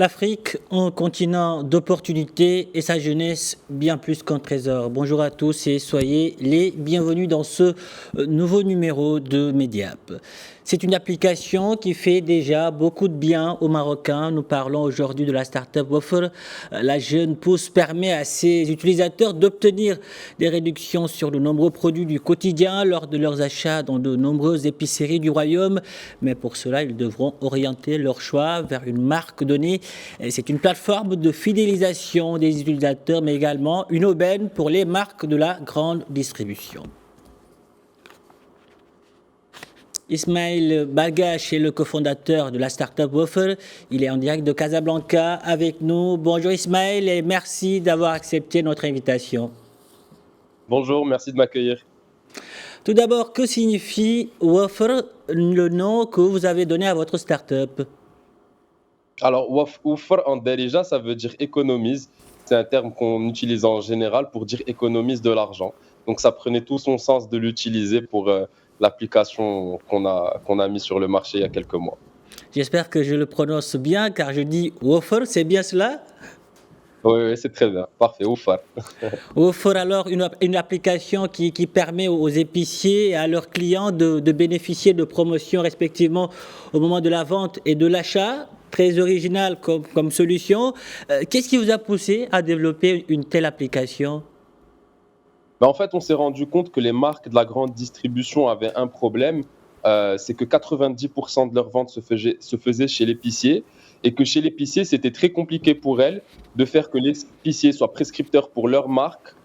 L'Afrique, un continent d'opportunités et sa jeunesse bien plus qu'un trésor. Bonjour à tous et soyez les bienvenus dans ce nouveau numéro de Mediap. C'est une application qui fait déjà beaucoup de bien aux Marocains. Nous parlons aujourd'hui de la start-up Wafr. La jeune pousse permet à ses utilisateurs d'obtenir des réductions sur de nombreux produits du quotidien lors de leurs achats dans de nombreuses épiceries du royaume. Mais pour cela, ils devront orienter leur choix vers une marque donnée. C'est une plateforme de fidélisation des utilisateurs, mais également une aubaine pour les marques de la grande distribution. Ismaël Bagache est le cofondateur de la start-up Wafr. Il est en direct de Casablanca avec nous. Bonjour Ismaël et merci d'avoir accepté notre invitation. Bonjour, merci de m'accueillir. Tout d'abord, que signifie Wafr, le nom que vous avez donné à votre start-up? Alors, Wafr en Darija, ça veut dire économise. C'est un terme qu'on utilise en général pour dire économise de l'argent. Donc, ça prenait tout son sens de l'utiliser pour l'application qu'on a mis sur le marché il y a quelques mois. J'espère que je le prononce bien car je dis Wafr, c'est bien cela? Oui, c'est très bien. Parfait, Wafr. Wafr, alors, une application qui permet aux épiciers et à leurs clients de bénéficier de promotions respectivement au moment de la vente et de l'achat. Très original comme solution. Qu'est-ce qui vous a poussé à développer une telle application? En fait, on s'est rendu compte que les marques de la grande distribution avaient un problème. C'est que 90% de leurs ventes se faisaient chez l'épicier et que chez l'épicier, c'était très compliqué pour elles de faire que l'épicier soit prescripteur pour leur marque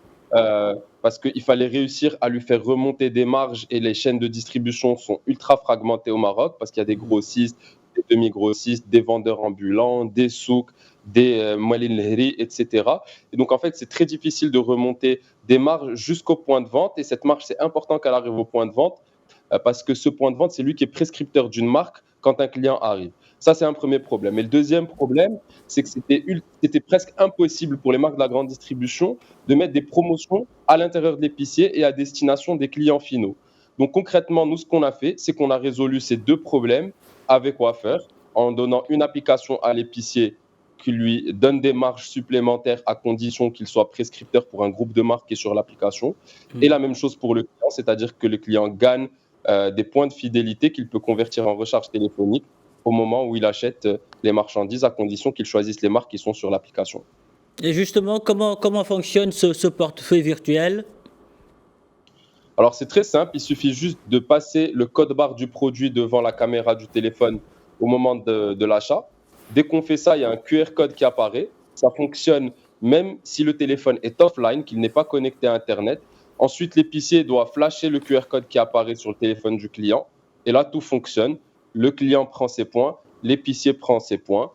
parce qu'il fallait réussir à lui faire remonter des marges et les chaînes de distribution sont ultra fragmentées au Maroc parce qu'il y a des grossistes, des demi-grossistes, des vendeurs ambulants, des souks, des moelin lheri, etc. Et donc, en fait, c'est très difficile de remonter des marges jusqu'au point de vente et cette marge, c'est important qu'elle arrive au point de vente parce que ce point de vente, c'est lui qui est prescripteur d'une marque quand un client arrive. Ça, c'est un premier problème. Et le deuxième problème, c'est que c'était presque impossible pour les marques de la grande distribution de mettre des promotions à l'intérieur de l'épicier et à destination des clients finaux. Donc concrètement, nous, ce qu'on a fait, c'est qu'on a résolu ces deux problèmes avec Wafr en donnant une application à l'épicier qui lui donne des marges supplémentaires à condition qu'il soit prescripteur pour un groupe de marques qui est sur l'application. Et la même chose pour le client, c'est-à-dire que le client gagne des points de fidélité qu'il peut convertir en recharge téléphonique au moment où il achète les marchandises à condition qu'il choisisse les marques qui sont sur l'application. Et justement, comment fonctionne ce portefeuille virtuel? Alors c'est très simple, il suffit juste de passer le code barre du produit devant la caméra du téléphone au moment de l'achat. Dès qu'on fait ça, il y a un QR code qui apparaît. Ça fonctionne même si le téléphone est offline, qu'il n'est pas connecté à Internet. Ensuite, l'épicier doit flasher le QR code qui apparaît sur le téléphone du client. Et là, tout fonctionne. Le client prend ses points, l'épicier prend ses points.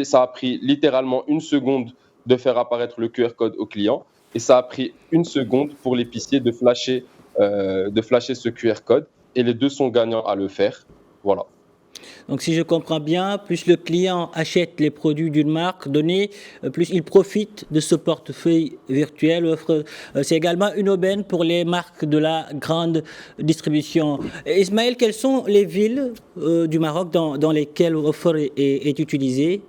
Ça a pris littéralement une seconde de faire apparaître le QR code au client. Et ça a pris une seconde pour l'épicier de flasher ce QR code. Et les deux sont gagnants à le faire. Voilà. Donc si je comprends bien, plus le client achète les produits d'une marque donnée, plus il profite de ce portefeuille virtuel. C'est également une aubaine pour les marques de la grande distribution. Ismaël, quelles sont les villes du Maroc dans lesquelles Wafr est utilisé?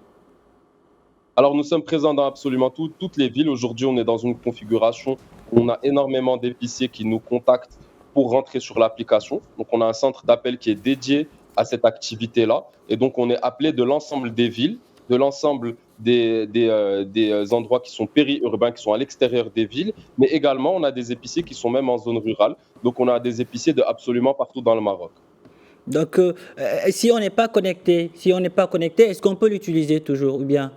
Alors, nous sommes présents dans absolument toutes les villes. Aujourd'hui, on est dans une configuration où on a énormément d'épiciers qui nous contactent pour rentrer sur l'application. Donc, on a un centre d'appel qui est dédié à cette activité-là. Et donc, on est appelé de l'ensemble des villes, de l'ensemble des endroits qui sont périurbains, qui sont à l'extérieur des villes. Mais également, on a des épiciers qui sont même en zone rurale. Donc, on a des épiciers de absolument partout dans le Maroc. Donc, si on n'est pas connecté, est-ce qu'on peut l'utiliser toujours ou bien?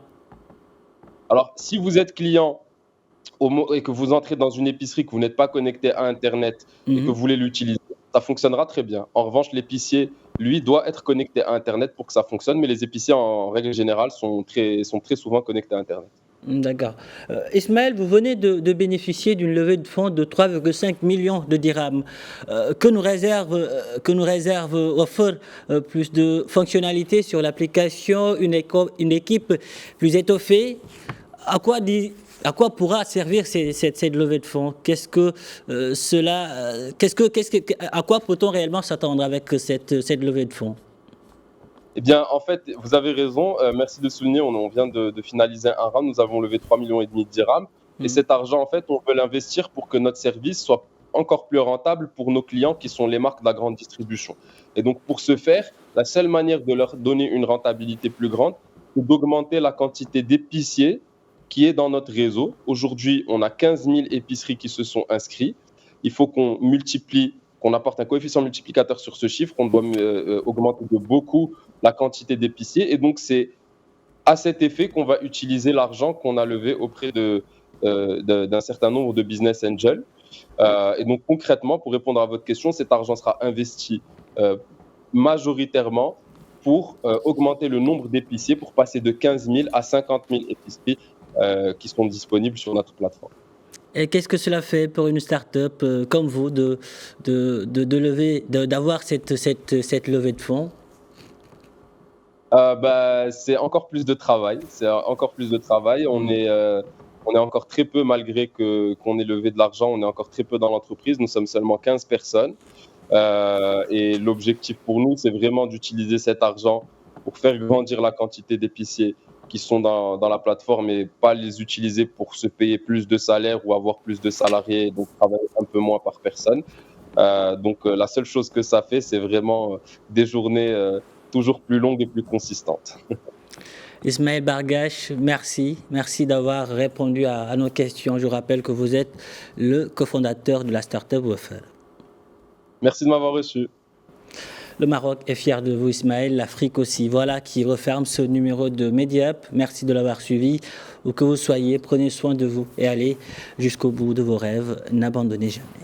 Alors, si vous êtes client et que vous entrez dans une épicerie, que vous n'êtes pas connecté à Internet et que vous voulez l'utiliser, ça fonctionnera très bien. En revanche, l'épicier, lui, doit être connecté à Internet pour que ça fonctionne, mais les épiciers, en règle générale, sont très souvent connectés à Internet. D'accord. Ismaël, vous venez de bénéficier d'une levée de fonds de 3,5 millions de dirhams. Que nous réserve Wafr, plus de fonctionnalités sur l'application, une équipe plus étoffée. À quoi pourra servir cette levée de fonds? À quoi peut-on réellement s'attendre avec cette levée de fonds? Eh bien, en fait, vous avez raison. Merci de souligner. On vient de finaliser un round. Nous avons levé 3,5 millions de dirhams. Et Mhm. cet argent, en fait, on veut l'investir pour que notre service soit encore plus rentable pour nos clients qui sont les marques de la grande distribution. Et donc, pour ce faire, la seule manière de leur donner une rentabilité plus grande, c'est d'augmenter la quantité d'épiciers qui est dans notre réseau. Aujourd'hui, on a 15 000 épiceries qui se sont inscrites. Il faut qu'on multiplie, qu'on apporte un coefficient multiplicateur sur ce chiffre. On doit augmenter de beaucoup la quantité d'épiciers. Et donc, c'est à cet effet qu'on va utiliser l'argent qu'on a levé auprès d'un certain nombre de business angels. Et donc, concrètement, pour répondre à votre question, cet argent sera investi majoritairement pour augmenter le nombre d'épiciers, pour passer de 15 000 à 50 000 épiceries qui seront disponibles sur notre plateforme. Et qu'est-ce que cela fait pour une start-up comme vous d'avoir cette levée de fonds? C'est encore plus de travail. C'est encore plus de travail. On est encore très peu, malgré qu'on ait levé de l'argent, on est encore très peu dans l'entreprise. Nous sommes seulement 15 personnes. Et l'objectif pour nous, c'est vraiment d'utiliser cet argent pour faire grandir la quantité d'épiciers qui sont dans la plateforme et pas les utiliser pour se payer plus de salaire ou avoir plus de salariés, donc travailler un peu moins par personne. La seule chose que ça fait, c'est vraiment des journées toujours plus longues et plus consistantes. Ismaël Bargache, merci. Merci d'avoir répondu à nos questions. Je rappelle que vous êtes le cofondateur de la start-up Waffle. Merci de m'avoir reçu. Le Maroc est fier de vous, Ismaël, l'Afrique aussi. Voilà qui referme ce numéro de Mediap. Merci de l'avoir suivi. Où que vous soyez, prenez soin de vous et allez jusqu'au bout de vos rêves. N'abandonnez jamais.